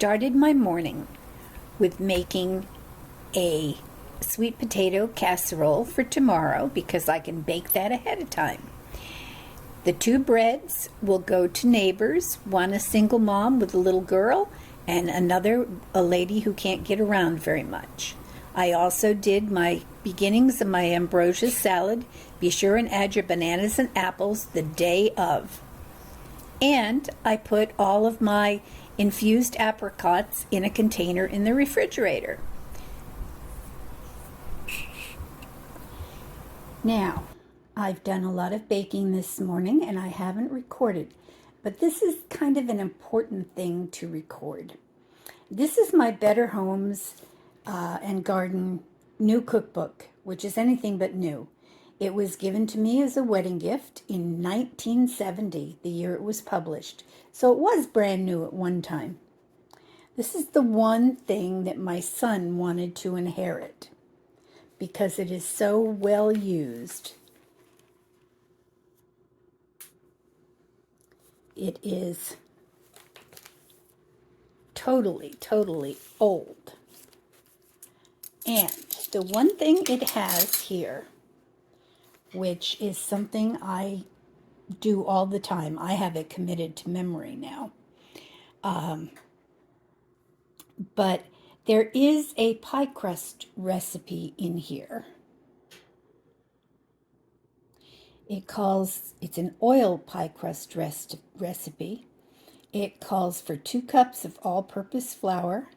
started my morning with making a sweet potato casserole for tomorrow because I can bake that ahead of time. The two breads will go to neighbors, one a single mom with a little girl and another a lady who can't get around very much. I also did my beginnings of my ambrosia salad. Be sure and add your bananas and apples the day of. And I put all of my infused apricots in a container in the refrigerator. Now, I've done a lot of baking this morning and I haven't recorded, but this is kind of an important thing to record. This is my Better Homes and Garden new cookbook, which is anything but new. It was given to me as a wedding gift in 1970, the year it was published. So it was brand new at one time. This is the one thing that my son wanted to inherit because it is so well used. It is totally old. And the one thing it has here, which is something I do all the time, I have it committed to memory now. But there is a pie crust recipe in here. It's an oil pie crust recipe. It calls for 2 cups of all-purpose flour,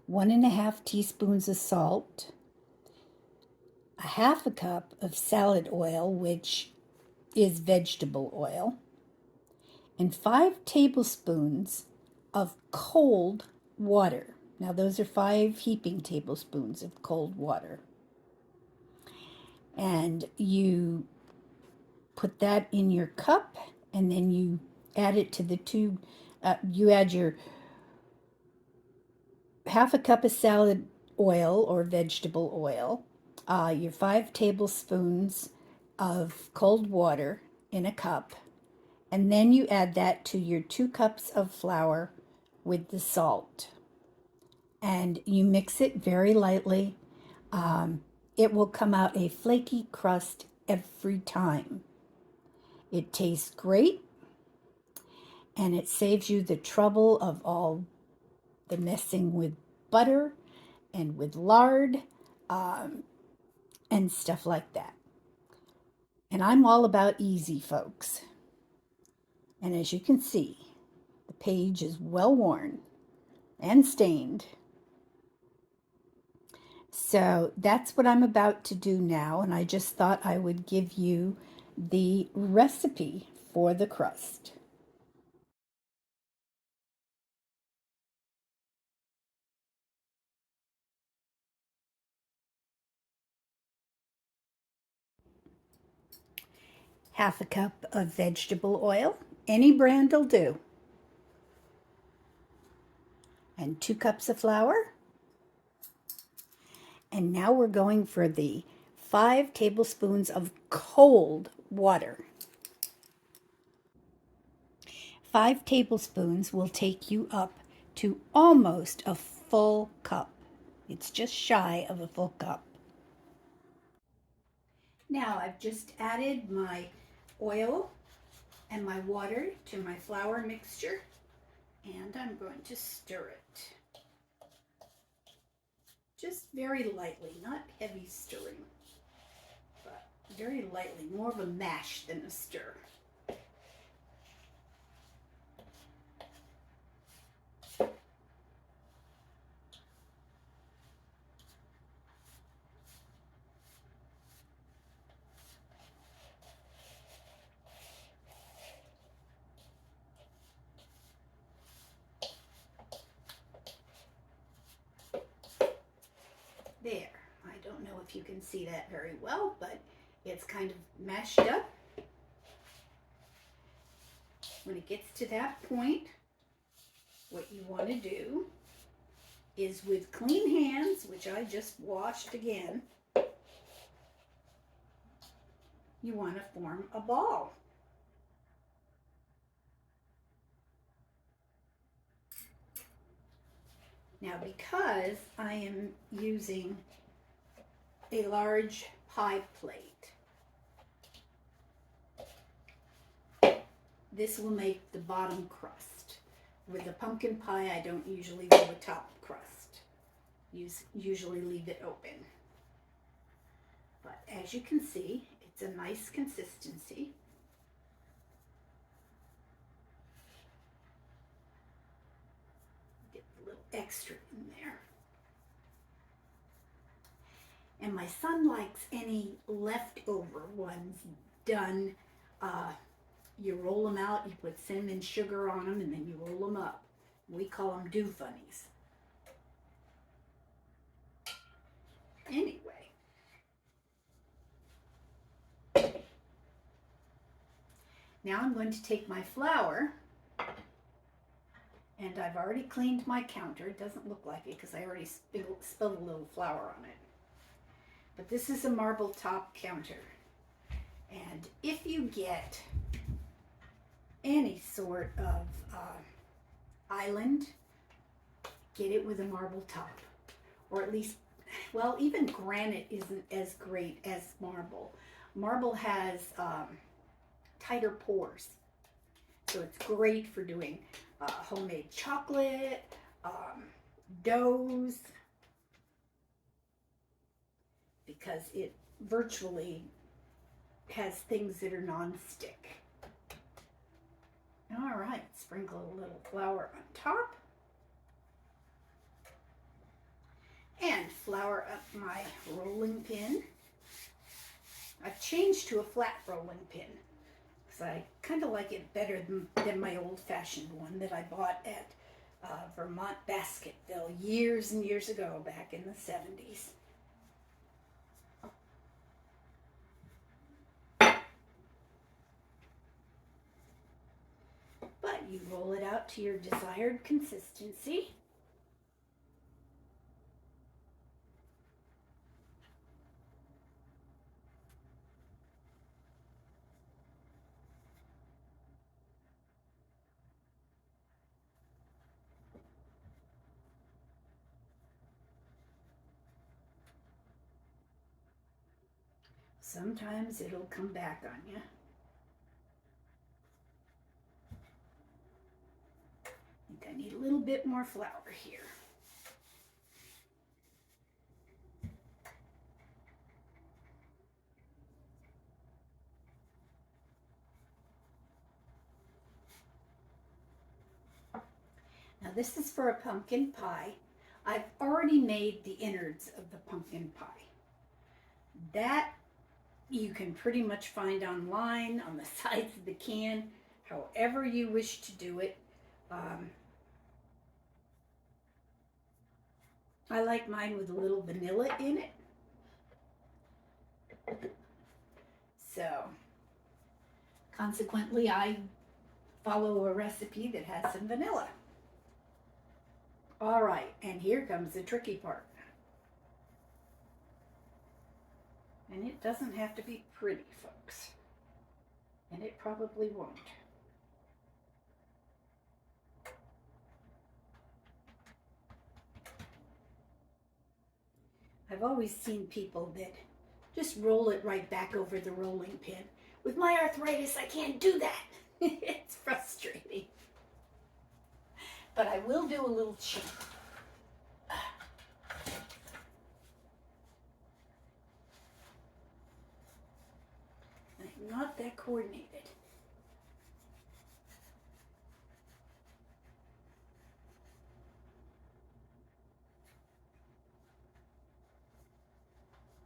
1.5 teaspoons of salt, a 1/2 cup of salad oil, which is vegetable oil, and 5 tablespoons of cold water. Now those are 5 heaping tablespoons of cold water. And you put that in your cup, and then you add it to the two, you add your 1/2 cup of salad oil or vegetable oil, your 5 tablespoons of cold water in a cup, and then you add that to your 2 cups of flour with the salt. And you mix it very lightly. It will come out a flaky crust every time. It tastes great, and it saves you the trouble of all the messing with butter and with lard and stuff like that. And I'm all about easy, folks. And as you can see, the page is well worn and stained. So that's what I'm about to do now, and I just thought I would give you the recipe for the crust. Half a cup of vegetable oil, any brand will do, and 2 cups of flour. And now we're going for the 5 tablespoons of cold water. 5 tablespoons will take you up to almost a full cup. It's just shy of a full cup. Now I've just added my oil and my water to my flour mixture, and I'm going to stir it. Just very lightly, not heavy stirring, but very lightly, more of a mash than a stir. There, I don't know if you can see that very well, but it's kind of mashed up. When it gets to that point, what you want to do is, with clean hands, which I just washed again, you want to form a ball. Now, because I am using a large pie plate, this will make the bottom crust. With a pumpkin pie, I don't usually do a top crust. Usually leave it open. But as you can see, it's a nice consistency. Get a little extra in there. And my son likes any leftover ones done. You roll them out, you put cinnamon sugar on them, and then you roll them up. We call them do funnies. Anyway. Now I'm going to take my flour, and I've already cleaned my counter. It doesn't look like it because I already spilled a little flour on it. But this is a marble top counter. And if you get any sort of island, get it with a marble top. Or at least, well, even granite isn't as great as marble. Marble has tighter pores. So it's great for doing homemade chocolate, doughs, because it virtually has things that are non-stick. All right, sprinkle a little flour on top. And flour up my rolling pin. I've changed to a flat rolling pin because I kind of like it better than my old-fashioned one that I bought at Vermont Basketville years and years ago, back in the 70s. But you roll it out to your desired consistency. Sometimes it'll come back on you. I think I need a little bit more flour here. Now this is for a pumpkin pie. I've already made the innards of the pumpkin pie. That you can pretty much find online on the sides of the can, however you wish to do it. I like mine with a little vanilla in it. So, consequently, I follow a recipe that has some vanilla. All right, and here comes the tricky part. And it doesn't have to be pretty, folks. And it probably won't. I've always seen people that just roll it right back over the rolling pin. With my arthritis, I can't do that. It's frustrating. But I will do a little cheat. I'm not that coordinated.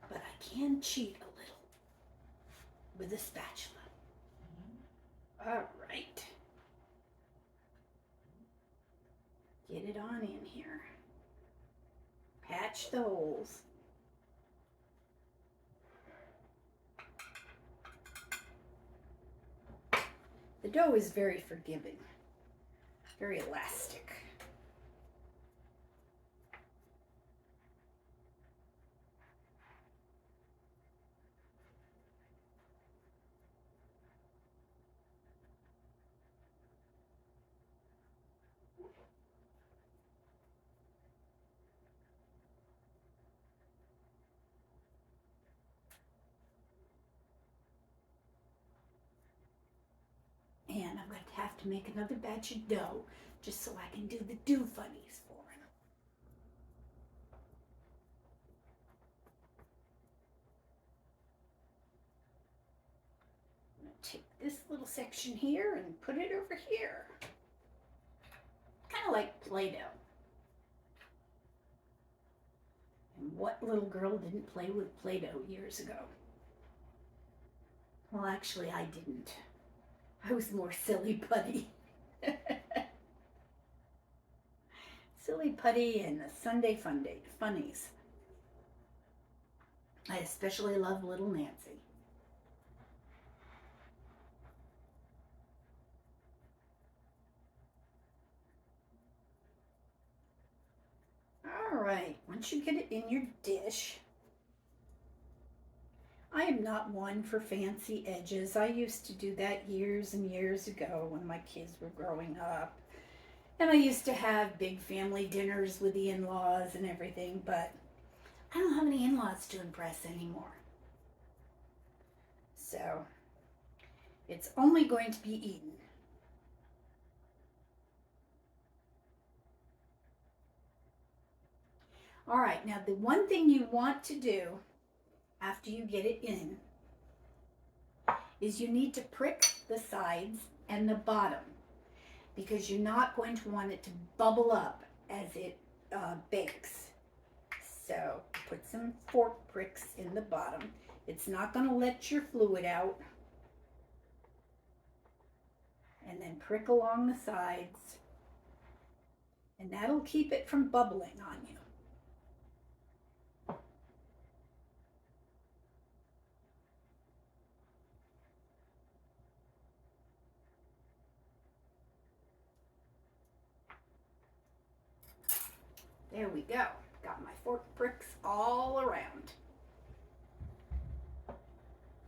But I can cheat a little with a spatula. All right. Get it on in here. Patch the holes. The dough is very forgiving, very elastic. pan. I'm going to have to make another batch of dough just so I can do the do funnies for him. I'm going to take this little section here and put it over here. Kind of like Play-Doh. And what little girl didn't play with Play-Doh years ago? Well, actually, I didn't. I was more Silly Putty. Silly Putty and the Sunday Funnies. I especially love Little Nancy. All right, once you get it in your dish, I am not one for fancy edges. I used to do that years and years ago when my kids were growing up. And I used to have big family dinners with the in-laws and everything, but I don't have any in-laws to impress anymore. So it's only going to be eaten. All right, now the one thing you want to do after you get it in is you need to prick the sides and the bottom, because you're not going to want it to bubble up as it bakes. So put some fork pricks in the bottom. It's not going to let your fluid out. And then prick along the sides. And that'll keep it from bubbling on you. There we go. Got my fork pricks all around.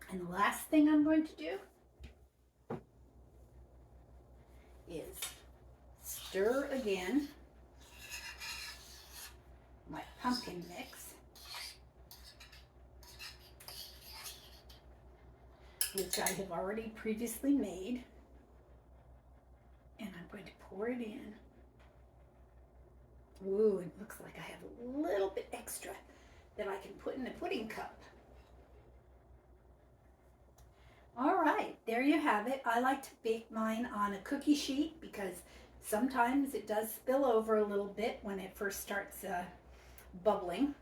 And the last thing I'm going to do is stir again my pumpkin mix, which I have already previously made. And I'm going to pour it in. Ooh, it looks like I have a little bit extra that I can put in the pudding cup. All right, there you have it. I like to bake mine on a cookie sheet because sometimes it does spill over a little bit when it first starts bubbling.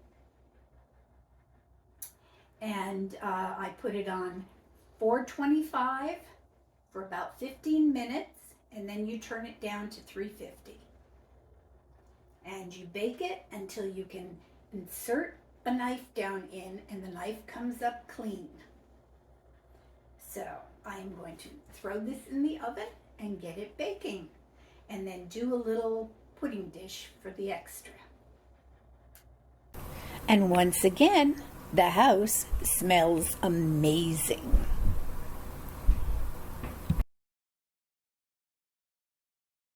And I put it on 425 for about 15 minutes, and then you turn it down to 350. And you bake it until you can insert a knife down in and the knife comes up clean. So I'm going to throw this in the oven and get it baking, and then do a little pudding dish for the extra. And once again, the house smells amazing.